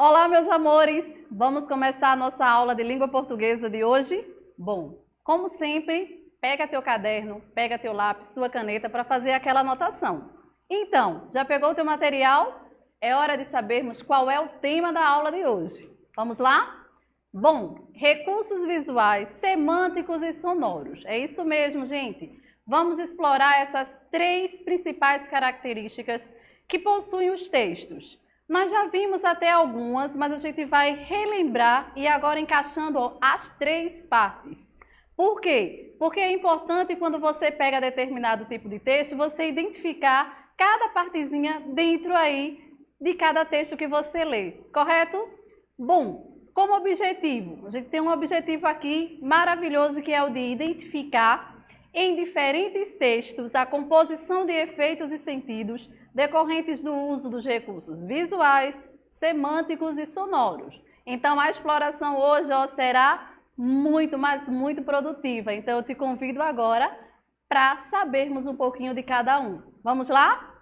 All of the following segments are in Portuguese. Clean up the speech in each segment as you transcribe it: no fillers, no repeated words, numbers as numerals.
Olá, meus amores! Vamos começar a nossa aula de língua portuguesa de hoje? Bom, como sempre, pega teu caderno, pega teu lápis, tua caneta para fazer aquela anotação. Então, já pegou o teu material? É hora de sabermos qual é o tema da aula de hoje. Vamos lá? Bom, recursos visuais, semânticos e sonoros. É isso mesmo, gente. Vamos explorar essas três principais características que possuem os textos. Nós já vimos até algumas, mas a gente vai relembrar e agora encaixando as três partes. Por quê? Porque é importante quando você pega determinado tipo de texto, você identificar cada partezinha dentro aí de cada texto que você lê, correto? Bom, como objetivo, a gente tem um objetivo aqui maravilhoso que é o de identificar em diferentes textos a composição de efeitos e sentidos decorrentes do uso dos recursos visuais, semânticos e sonoros. Então, a exploração hoje será muito, mas muito produtiva. Então, eu te convido agora para sabermos um pouquinho de cada um. Vamos lá?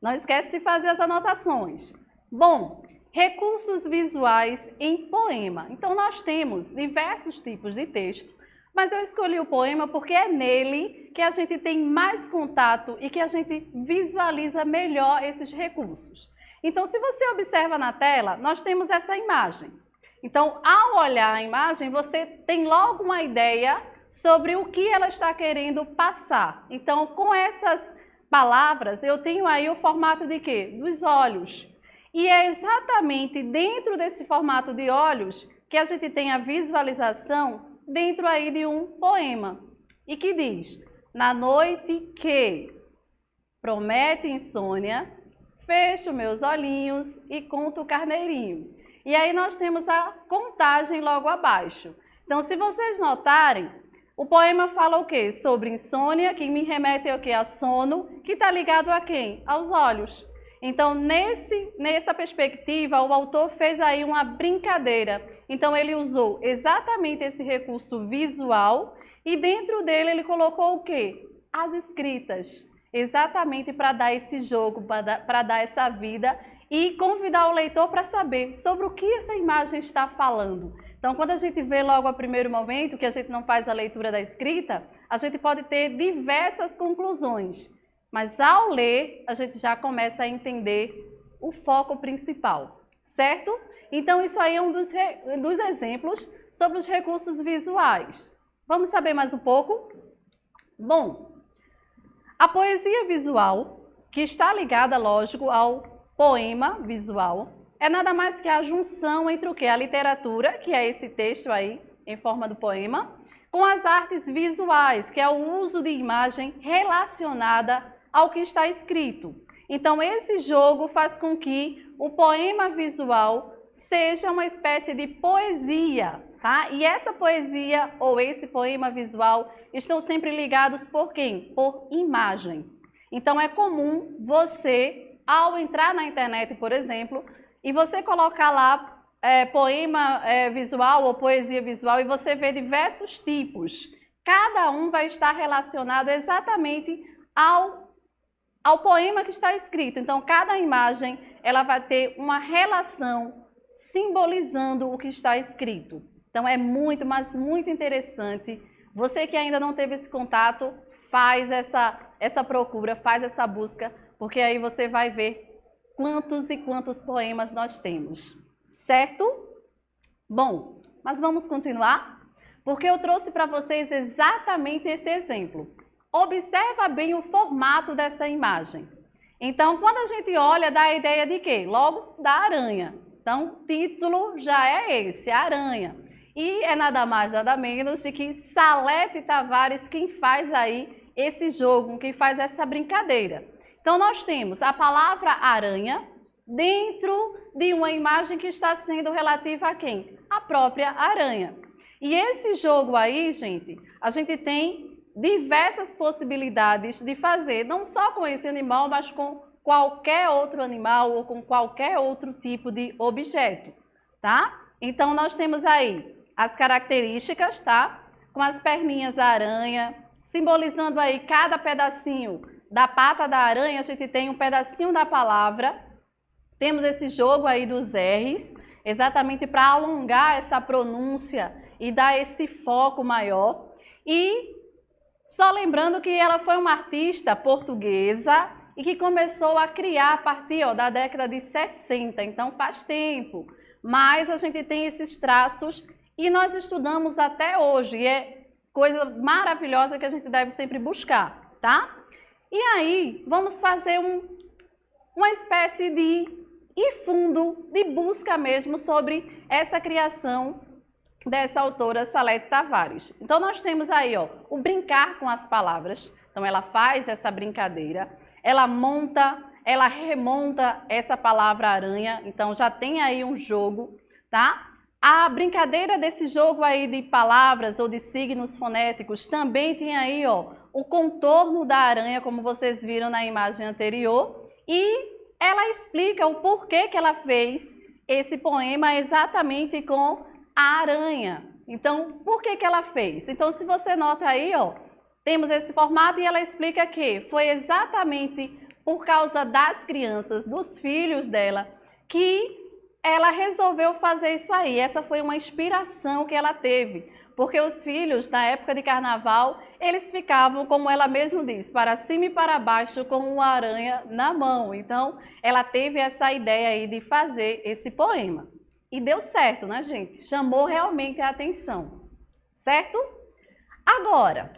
Não esquece de fazer as anotações. Bom, recursos visuais em poema. Então, nós temos diversos tipos de texto, mas eu escolhi o poema porque é nele que a gente tem mais contato e que a gente visualiza melhor esses recursos. Então, se você observa na tela, nós temos essa imagem. Então, ao olhar a imagem, você tem logo uma ideia sobre o que ela está querendo passar. Então, com essas palavras, eu tenho aí o formato de quê? Dos olhos. E é exatamente dentro desse formato de olhos que a gente tem a visualização dentro aí de um poema, e que diz: na noite que promete insônia, fecho meus olhinhos e conto carneirinhos. E aí nós temos a contagem logo abaixo. Então, se vocês notarem, o poema fala o quê? Sobre insônia, que me remete ao quê? A sono, que está ligado a quem? Aos olhos. Então, nessa perspectiva, o autor fez aí uma brincadeira. Então, ele usou exatamente esse recurso visual e dentro dele ele colocou o quê? As escritas, exatamente para dar esse jogo, para dar essa vida e convidar o leitor para saber sobre o que essa imagem está falando. Então, quando a gente vê logo a primeiro momento, que a gente não faz a leitura da escrita, a gente pode ter diversas conclusões. Mas ao ler, a gente já começa a entender o foco principal, certo? Então, isso aí é um dos exemplos sobre os recursos visuais. Vamos saber mais um pouco? Bom, a poesia visual, que está ligada, lógico, ao poema visual, é nada mais que a junção entre o que? A literatura, que é esse texto aí, em forma do poema, com as artes visuais, que é o uso de imagem relacionada ao que está escrito. Então, esse jogo faz com que o poema visual seja uma espécie de poesia, tá? E essa poesia ou esse poema visual estão sempre ligados por quem? Por imagem. Então, é comum você, ao entrar na internet, por exemplo, e você colocar lá poema visual ou poesia visual e você vê diversos tipos. Cada um vai estar relacionado exatamente ao poema que está escrito. Então, cada imagem ela vai ter uma relação simbolizando o que está escrito. Então, é muito, mas muito interessante. Você que ainda não teve esse contato, faz essa procura, faz essa busca, porque aí você vai ver quantos e quantos poemas nós temos, certo? Bom, mas vamos continuar? Porque eu trouxe para vocês exatamente esse exemplo. Observa bem o formato dessa imagem. Então, quando a gente olha, dá a ideia de quê? Logo, da aranha. Então, o título já é esse, aranha. E é nada mais, nada menos de que Salete Tavares quem faz aí esse jogo, quem faz essa brincadeira. Então, nós temos a palavra aranha dentro de uma imagem que está sendo relativa a quem? A própria aranha. E esse jogo aí, gente, a gente tem diversas possibilidades de fazer, não só com esse animal, mas com qualquer outro animal ou com qualquer outro tipo de objeto, tá? Então, nós temos aí as características, tá? Com as perninhas da aranha, simbolizando aí cada pedacinho da pata da aranha, a gente tem um pedacinho da palavra. Temos esse jogo aí dos R's exatamente para alongar essa pronúncia e dar esse foco maior. E só lembrando que ela foi uma artista portuguesa e que começou a criar a partir da década de 60, então faz tempo. Mas a gente tem esses traços e nós estudamos até hoje, e é coisa maravilhosa que a gente deve sempre buscar, tá? E aí, vamos fazer uma espécie de fundo, de busca mesmo sobre essa criação dessa autora Salete Tavares. Então, nós temos aí, o brincar com as palavras. Então, ela faz essa brincadeira, ela remonta essa palavra aranha, então já tem aí um jogo, tá? A brincadeira desse jogo aí de palavras ou de signos fonéticos também tem aí, o contorno da aranha, como vocês viram na imagem anterior, e ela explica o porquê que ela fez esse poema exatamente com a aranha. Então, por que ela fez? Então, se você nota aí, temos esse formato e ela explica que foi exatamente por causa das crianças, dos filhos dela, que ela resolveu fazer isso aí. Essa foi uma inspiração que ela teve, porque os filhos, na época de carnaval, eles ficavam, como ela mesma diz, para cima e para baixo com uma aranha na mão. Então, ela teve essa ideia aí de fazer esse poema. E deu certo, né, gente? Chamou realmente a atenção, certo? Agora,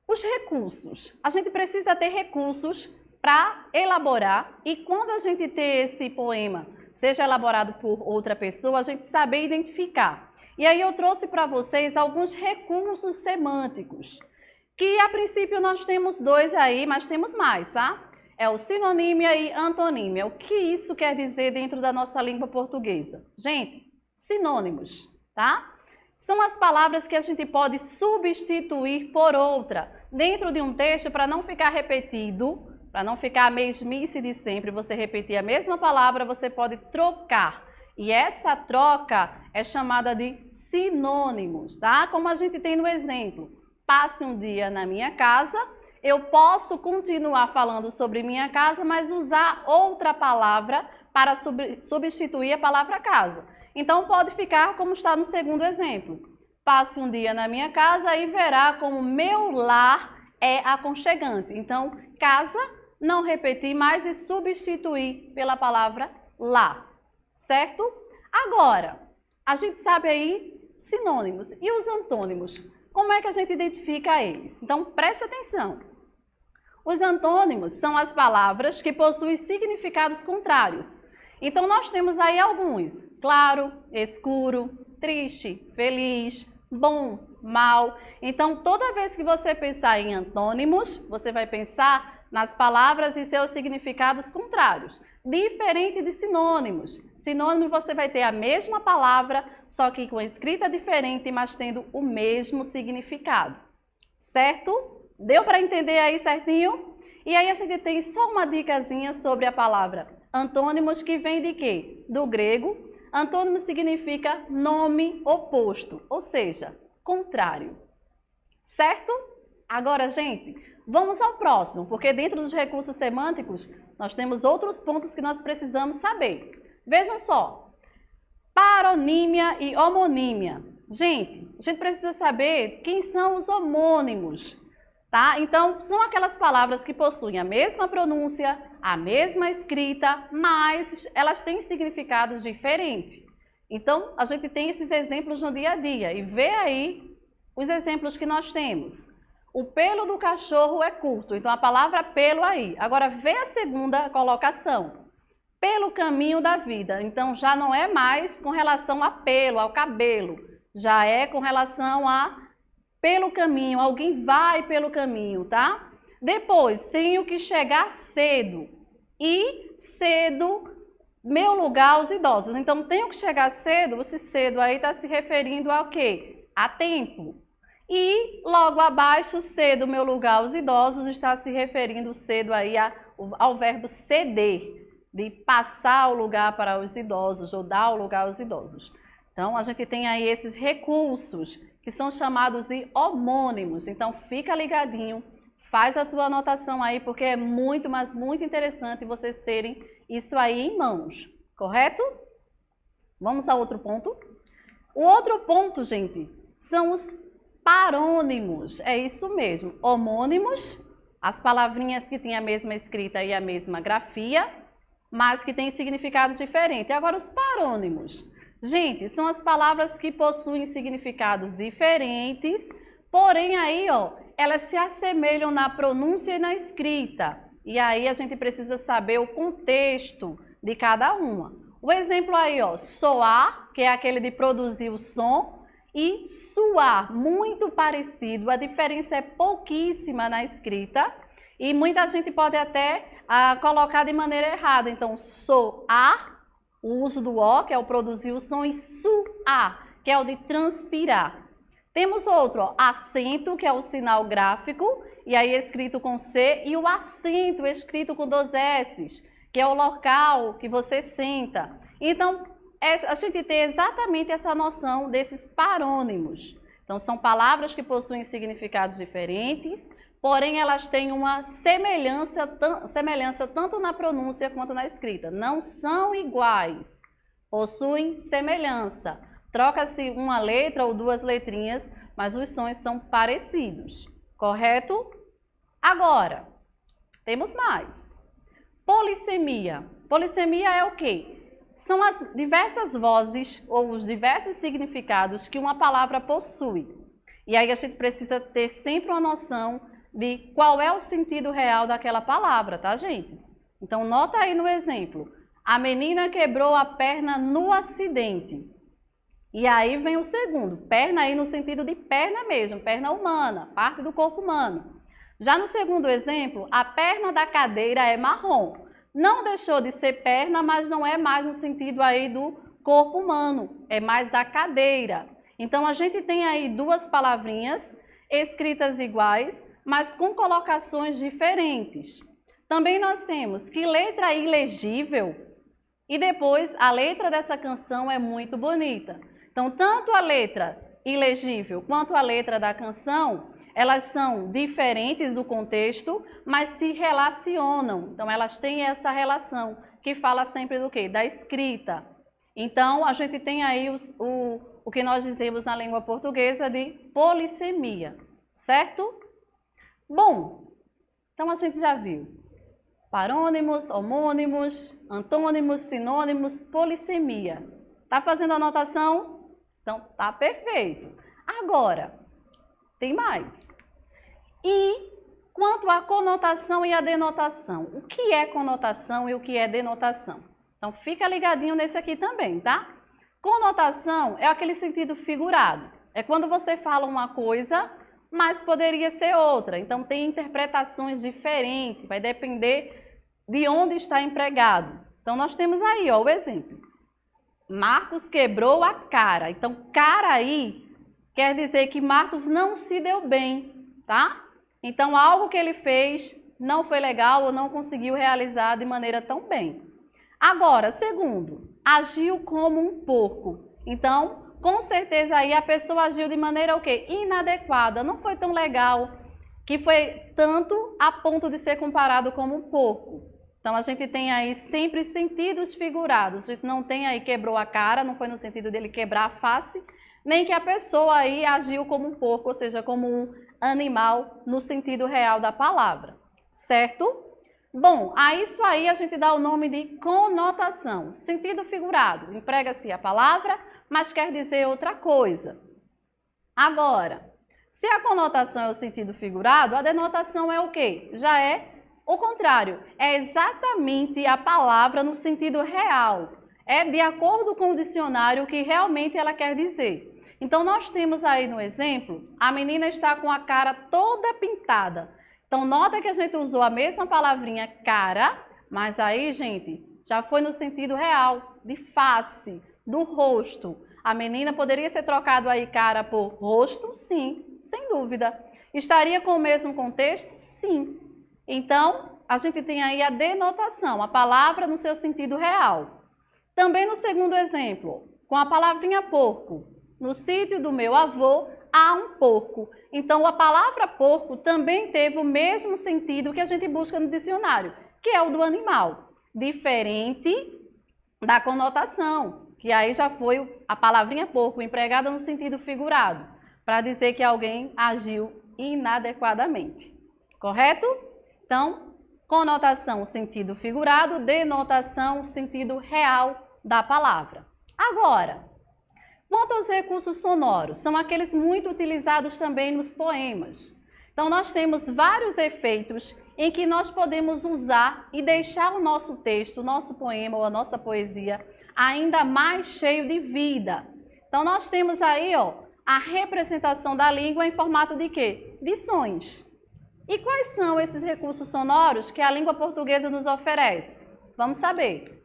os recursos. A gente precisa ter recursos para elaborar e quando a gente ter esse poema, seja elaborado por outra pessoa, a gente saber identificar. E aí eu trouxe para vocês alguns recursos semânticos, que a princípio nós temos 2 aí, mas temos mais, tá? É o sinonímia e antonímia. O que isso quer dizer dentro da nossa língua portuguesa? Gente, sinônimos, tá? São as palavras que a gente pode substituir por outra dentro de um texto para não ficar repetido, para não ficar a mesmice de sempre, você repetir a mesma palavra, você pode trocar. E essa troca é chamada de sinônimos, tá? Como a gente tem no exemplo, passe um dia na minha casa, eu posso continuar falando sobre minha casa, mas usar outra palavra para substituir a palavra casa. Então, pode ficar como está no segundo exemplo. Passe um dia na minha casa e verá como meu lar é aconchegante. Então, casa, não repetir mais e substituir pela palavra lá, certo? Agora, a gente sabe aí sinônimos e os antônimos. Como é que a gente identifica eles? Então, preste atenção. Os antônimos são as palavras que possuem significados contrários. Então, nós temos aí alguns: claro, escuro, triste, feliz, bom, mal. Então, toda vez que você pensar em antônimos, você vai pensar nas palavras e seus significados contrários. Diferente de sinônimos. Sinônimo você vai ter a mesma palavra, só que com escrita diferente, mas tendo o mesmo significado. Certo? Deu para entender aí certinho? E aí a gente tem só uma dicasinha sobre a palavra antônimos, que vem de quê? Do grego. Antônimo significa nome oposto, ou seja, contrário. Certo? Agora, gente, vamos ao próximo, porque dentro dos recursos semânticos, nós temos outros pontos que nós precisamos saber. Vejam só, paronímia e homonímia. Gente, a gente precisa saber quem são os homônimos, tá? Então, são aquelas palavras que possuem a mesma pronúncia, a mesma escrita, mas elas têm significados diferentes. Então, a gente tem esses exemplos no dia a dia e vê aí os exemplos que nós temos. O pelo do cachorro é curto, então a palavra pelo aí. Agora, vê a segunda colocação. Pelo caminho da vida. Então, já não é mais com relação a pelo, ao cabelo. Já é com relação a pelo caminho. Alguém vai pelo caminho, tá? Depois, tenho que chegar cedo. E cedo, meu lugar aos idosos. Então, tenho que chegar cedo. Esse cedo aí está se referindo ao quê? A tempo. E logo abaixo, cedo, meu lugar aos idosos, está se referindo cedo aí ao verbo ceder, de passar o lugar para os idosos ou dar o lugar aos idosos. Então, a gente tem aí esses recursos que são chamados de homônimos. Então, fica ligadinho, faz a tua anotação aí, porque é muito, mas muito interessante vocês terem isso aí em mãos, correto? Vamos a outro ponto? O outro ponto, gente, são os parônimos. É isso mesmo, homônimos, as palavrinhas que têm a mesma escrita e a mesma grafia, mas que têm significados diferentes. Agora, os parônimos. Gente, são as palavras que possuem significados diferentes, porém aí, ó, elas se assemelham na pronúncia e na escrita. E aí a gente precisa saber o contexto de cada uma. O exemplo aí, ó, soar, que é aquele de produzir o som, e suar, muito parecido, a diferença é pouquíssima na escrita e muita gente pode até colocar de maneira errada. Então, soar, o uso do O, que é o produzir o som, e suar, que é o de transpirar. Temos outro, ó, acento, que é o sinal gráfico, e aí escrito com C, e o assento, escrito com 2 S's, que é o local que você senta. Então, a gente tem exatamente essa noção desses parônimos. Então, são palavras que possuem significados diferentes, porém elas têm uma semelhança tanto na pronúncia quanto na escrita. Não são iguais, possuem semelhança. Troca-se uma letra ou 2 letrinhas, mas os sons são parecidos, correto? Agora, temos mais. Polissemia. Polissemia é o quê? São as diversas vozes ou os diversos significados que uma palavra possui. E aí a gente precisa ter sempre uma noção de qual é o sentido real daquela palavra, tá, gente? Então, nota aí no exemplo. A menina quebrou a perna no acidente. E aí vem o segundo, perna aí no sentido de perna mesmo, perna humana, parte do corpo humano. Já no segundo exemplo, a perna da cadeira é marrom. Não deixou de ser perna, mas não é mais no sentido aí do corpo humano, é mais da cadeira. Então, a gente tem aí 2 palavrinhas escritas iguais, mas com colocações diferentes. Também nós temos que letra ilegível e depois a letra dessa canção é muito bonita. Então, tanto a letra ilegível quanto a letra da canção, elas são diferentes do contexto, mas se relacionam. Então, elas têm essa relação, que fala sempre do quê? Da escrita. Então, a gente tem aí o que nós dizemos na língua portuguesa de polissemia, certo? Bom, então a gente já viu parônimos, homônimos, antônimos, sinônimos, polissemia. Tá fazendo a anotação? Então, tá perfeito. Agora, tem mais. E quanto à conotação e à denotação, o que é conotação e o que é denotação? Então, fica ligadinho nesse aqui também, tá? Conotação é aquele sentido figurado. É quando você fala uma coisa, mas poderia ser outra. Então, tem interpretações diferentes, vai depender de onde está empregado. Então, nós temos aí, ó, o exemplo. Marcos quebrou a cara. Então, cara aí quer dizer que Marcos não se deu bem, tá? Então, algo que ele fez não foi legal ou não conseguiu realizar de maneira tão bem. Agora, segundo, agiu como um porco. Então, com certeza aí a pessoa agiu de maneira o quê? Inadequada, não foi tão legal, que foi tanto a ponto de ser comparado como um porco. Então, a gente tem aí sempre sentidos figurados. A gente não tem aí quebrou a cara, não foi no sentido dele quebrar a face, nem que a pessoa aí agiu como um porco, ou seja, como um animal no sentido real da palavra, certo? Bom, a isso aí a gente dá o nome de conotação, sentido figurado. Emprega-se a palavra, mas quer dizer outra coisa. Agora, se a conotação é o sentido figurado, a denotação é o quê? Já é o contrário, é exatamente a palavra no sentido real. É de acordo com o dicionário que realmente ela quer dizer. Então, nós temos aí no exemplo, a menina está com a cara toda pintada. Então, nota que a gente usou a mesma palavrinha cara, mas aí, gente, já foi no sentido real, de face, do rosto. A menina poderia ser trocado aí cara por rosto? Sim, sem dúvida. Estaria com o mesmo contexto? Sim. Então, a gente tem aí a denotação, a palavra no seu sentido real. Também no segundo exemplo, com a palavrinha porco. No sítio do meu avô há um porco. Então, a palavra porco também teve o mesmo sentido que a gente busca no dicionário, que é o do animal. Diferente da conotação, que aí já foi a palavrinha porco empregada no sentido figurado, para dizer que alguém agiu inadequadamente. Correto? Então, conotação, sentido figurado, denotação, sentido real da palavra. Agora, quanto aos recursos sonoros, são aqueles muito utilizados também nos poemas. Então, nós temos vários efeitos em que nós podemos usar e deixar o nosso texto, o nosso poema ou a nossa poesia ainda mais cheio de vida. Então, nós temos aí, ó, a representação da língua em formato de quê? De sons. E quais são esses recursos sonoros que a língua portuguesa nos oferece? Vamos saber.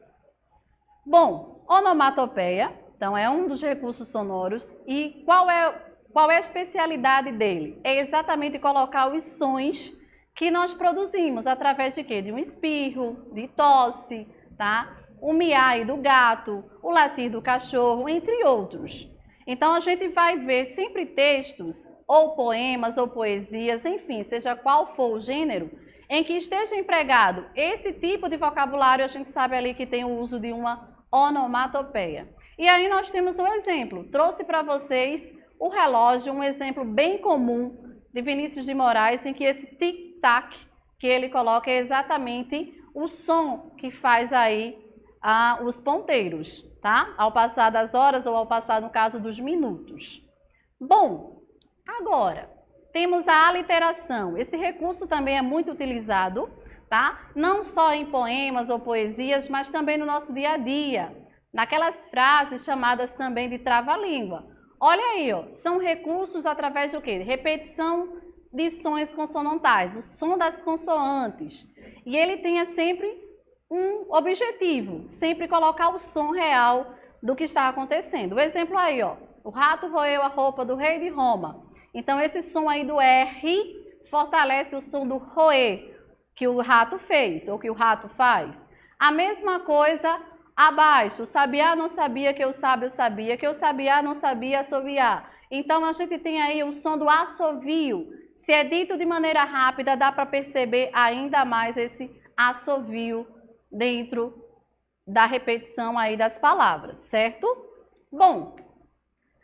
Bom, onomatopeia, então é um dos recursos sonoros. E qual é a especialidade dele? É exatamente colocar os sons que nós produzimos através de quê? De um espirro, de tosse, tá? O miar do gato, o latir do cachorro, entre outros. Então, a gente vai ver sempre textos, ou poemas, ou poesias, enfim, seja qual for o gênero, em que esteja empregado esse tipo de vocabulário, a gente sabe ali que tem o uso de uma onomatopeia. E aí nós temos um exemplo, trouxe para vocês o relógio, um exemplo bem comum de Vinícius de Moraes, em que esse tic-tac que ele coloca é exatamente o som que faz aí os ponteiros, tá? Ao passar das horas ou ao passar, no caso, dos minutos. Bom, agora, temos a aliteração. Esse recurso também é muito utilizado, tá? Não só em poemas ou poesias, mas também no nosso dia a dia, naquelas frases chamadas também de trava-língua. Olha aí, ó, são recursos através do quê? Repetição de sons consonantais, o som das consoantes. E ele tem sempre um objetivo, sempre colocar o som real do que está acontecendo. O exemplo aí, ó, o rato roeu a roupa do rei de Roma. Então, esse som aí do R fortalece o som do roer, que o rato fez, ou que o rato faz. A mesma coisa abaixo, o sabiá não sabia que o sábio sabia, que o sabiá não sabia assoviar. Então, a gente tem aí o som do assovio. Se é dito de maneira rápida, dá para perceber ainda mais esse assovio dentro da repetição aí das palavras, certo? Bom,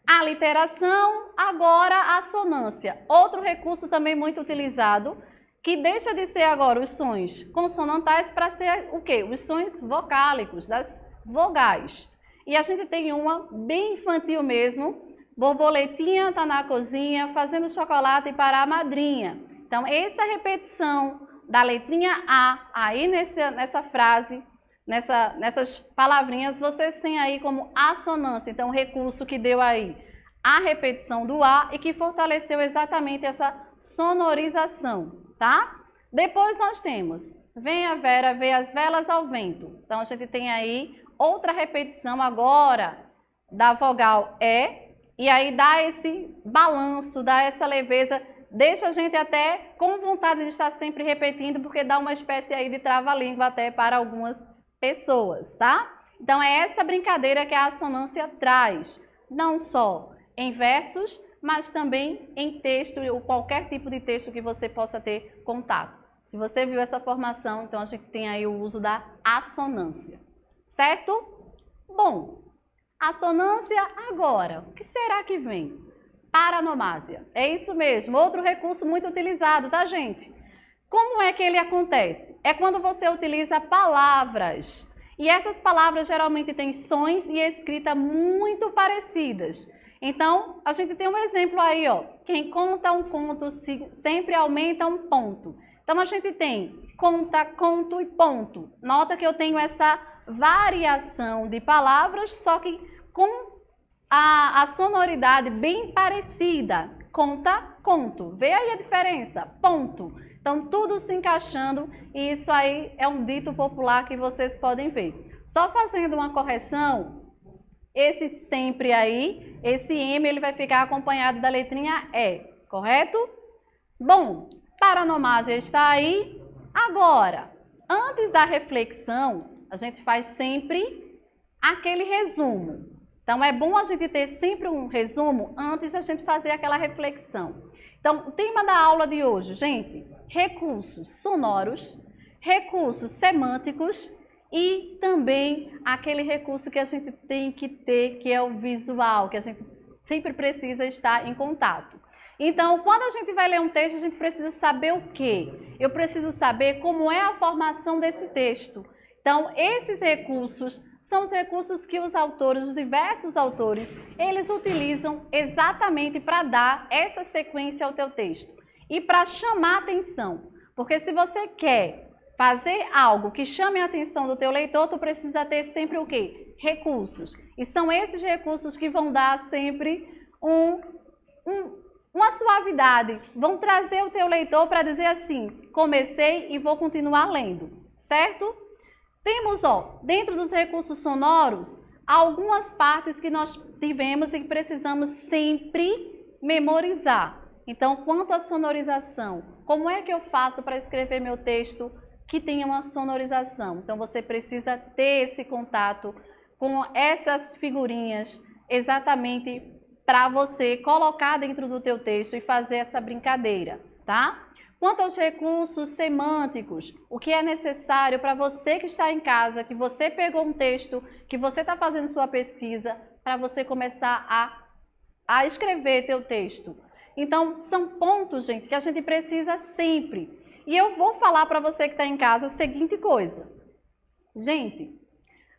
a literação, agora a assonância. Outro recurso também muito utilizado, que deixa de ser agora os sons consonantais para ser o quê? Os sons vocálicos, das vogais. E a gente tem uma bem infantil mesmo, borboletinha tá na cozinha fazendo chocolate para a madrinha. Então, essa repetição da letrinha A, aí nessa frase, nessas palavrinhas, vocês têm aí como assonância. Então, o recurso que deu aí a repetição do A e que fortaleceu exatamente essa sonorização, tá? Depois nós temos, vem a Vera, vê as velas ao vento. Então, a gente tem aí outra repetição agora da vogal E aí dá esse balanço, dá essa leveza, deixa a gente até com vontade de estar sempre repetindo, porque dá uma espécie aí de trava-língua até para algumas pessoas, tá? Então, é essa brincadeira que a assonância traz, não só em versos, mas também em texto, ou qualquer tipo de texto que você possa ter contato. Se você viu essa formação, então a gente tem aí o uso da assonância, certo? Bom, assonância agora, o que será que vem? Paranomásia, é isso mesmo, outro recurso muito utilizado, tá, gente? Como é que ele acontece? É quando você utiliza palavras, e essas palavras geralmente têm sons e escrita muito parecidas. Então, a gente tem um exemplo aí, ó, quem conta um conto sempre aumenta um ponto. Então, a gente tem conta, conto e ponto. Nota que eu tenho essa variação de palavras, só que com a sonoridade bem parecida. Conta, conto. Vê aí a diferença? Ponto. Então, tudo se encaixando e isso aí é um dito popular que vocês podem ver. Só fazendo uma correção, esse sempre aí, esse M, ele vai ficar acompanhado da letrinha E, correto? Bom, paranomásia está aí. Agora, antes da reflexão, a gente faz sempre aquele resumo. Então, é bom a gente ter sempre um resumo antes da gente fazer aquela reflexão. Então, o tema da aula de hoje, gente, recursos sonoros, recursos semânticos e também aquele recurso que a gente tem que ter, que é o visual, que a gente sempre precisa estar em contato. Então, quando a gente vai ler um texto, a gente precisa saber o quê? Eu preciso saber como é a formação desse texto. Então, esses recursos são os recursos que os autores, os diversos autores, eles utilizam exatamente para dar essa sequência ao teu texto e para chamar a atenção. Porque se você quer fazer algo que chame a atenção do teu leitor, tu precisa ter sempre o quê? Recursos. E são esses recursos que vão dar sempre uma suavidade, vão trazer o teu leitor para dizer assim, comecei e vou continuar lendo, certo? Temos, dentro dos recursos sonoros, algumas partes que nós tivemos e que precisamos sempre memorizar. Então, quanto à sonorização, como é que eu faço para escrever meu texto que tenha uma sonorização? Então, você precisa ter esse contato com essas figurinhas exatamente para você colocar dentro do teu texto e fazer essa brincadeira, tá? Quanto aos recursos semânticos, o que é necessário para você que está em casa, que você pegou um texto, que você está fazendo sua pesquisa, para você começar a escrever teu texto. Então, são pontos, gente, que a gente precisa sempre. E eu vou falar para você que está em casa a seguinte coisa. Gente,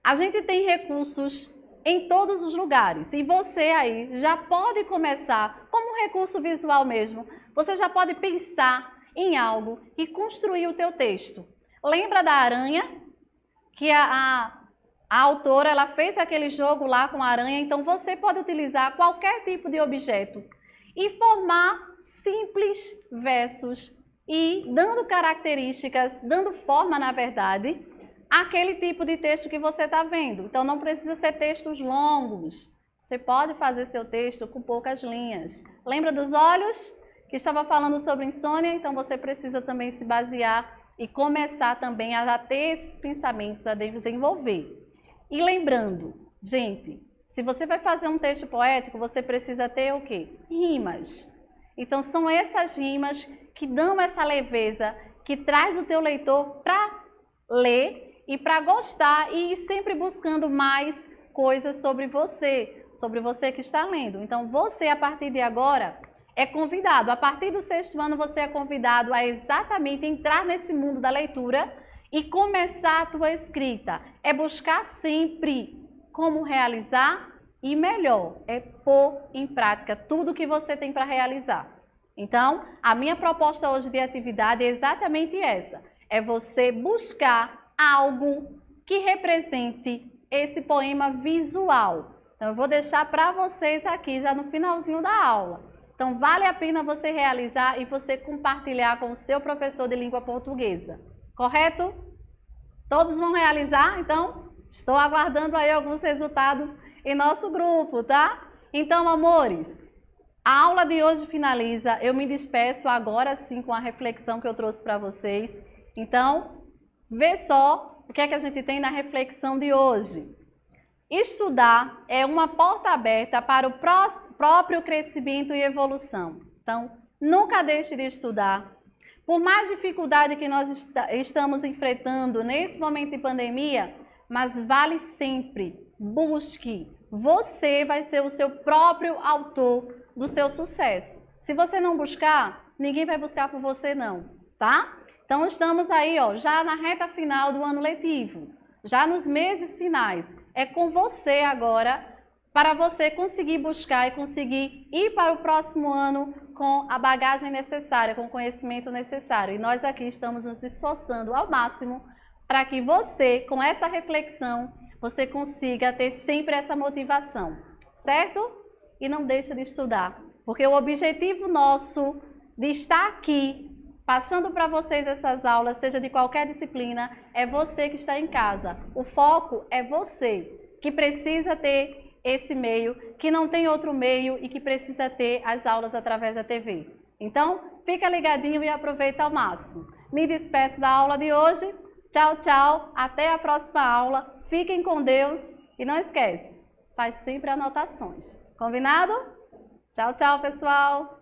a gente tem recursos em todos os lugares. E você aí já pode começar, como um recurso visual mesmo, você já pode pensar em algo e construir o teu texto. Lembra da aranha? Que a autora ela fez aquele jogo lá com a aranha, então você pode utilizar qualquer tipo de objeto e formar simples versos e dando características, dando forma, na verdade, àquele tipo de texto que você está vendo. Então não precisa ser textos longos, você pode fazer seu texto com poucas linhas. Lembra dos olhos? Que estava falando sobre insônia, então você precisa também se basear e começar também a ter esses pensamentos, a desenvolver. E lembrando, gente, se você vai fazer um texto poético, você precisa ter o quê? Rimas. Então são essas rimas que dão essa leveza, que traz o teu leitor para ler e para gostar e ir sempre buscando mais coisas sobre você que está lendo. Então você, a partir de agora, é convidado, a partir do 6º ano você é convidado a exatamente entrar nesse mundo da leitura e começar a tua escrita. É buscar sempre como realizar e melhor, é pôr em prática tudo que você tem para realizar. Então, a minha proposta hoje de atividade é exatamente essa, é você buscar algo que represente esse poema visual. Então, eu vou deixar para vocês aqui já no finalzinho da aula. Então, vale a pena você realizar e você compartilhar com o seu professor de língua portuguesa. Correto? Todos vão realizar? Então, estou aguardando aí alguns resultados em nosso grupo, tá? Então, amores, a aula de hoje finaliza. Eu me despeço agora sim com a reflexão que eu trouxe para vocês. Então, vê só o que é que a gente tem na reflexão de hoje. Estudar é uma porta aberta para o próprio crescimento e evolução. Então, nunca deixe de estudar. Por mais dificuldade que nós estamos enfrentando nesse momento de pandemia, mas vale sempre, busque. Você vai ser o seu próprio autor do seu sucesso. Se você não buscar, ninguém vai buscar por você não, tá? Então, estamos aí, já na reta final do ano letivo, já nos meses finais. É com você agora, para você conseguir buscar e conseguir ir para o próximo ano com a bagagem necessária, com o conhecimento necessário. E nós aqui estamos nos esforçando ao máximo para que você, com essa reflexão, você consiga ter sempre essa motivação, certo? E não deixe de estudar, porque o objetivo nosso de estar aqui, passando para vocês essas aulas, seja de qualquer disciplina, é você que está em casa. O foco é você, que precisa ter esse meio, que não tem outro meio e que precisa ter as aulas através da TV. Então, fica ligadinho e aproveita ao máximo. Me despeço da aula de hoje. Tchau, tchau. Até a próxima aula. Fiquem com Deus e não esquece, faz sempre anotações. Combinado? Tchau, tchau, pessoal.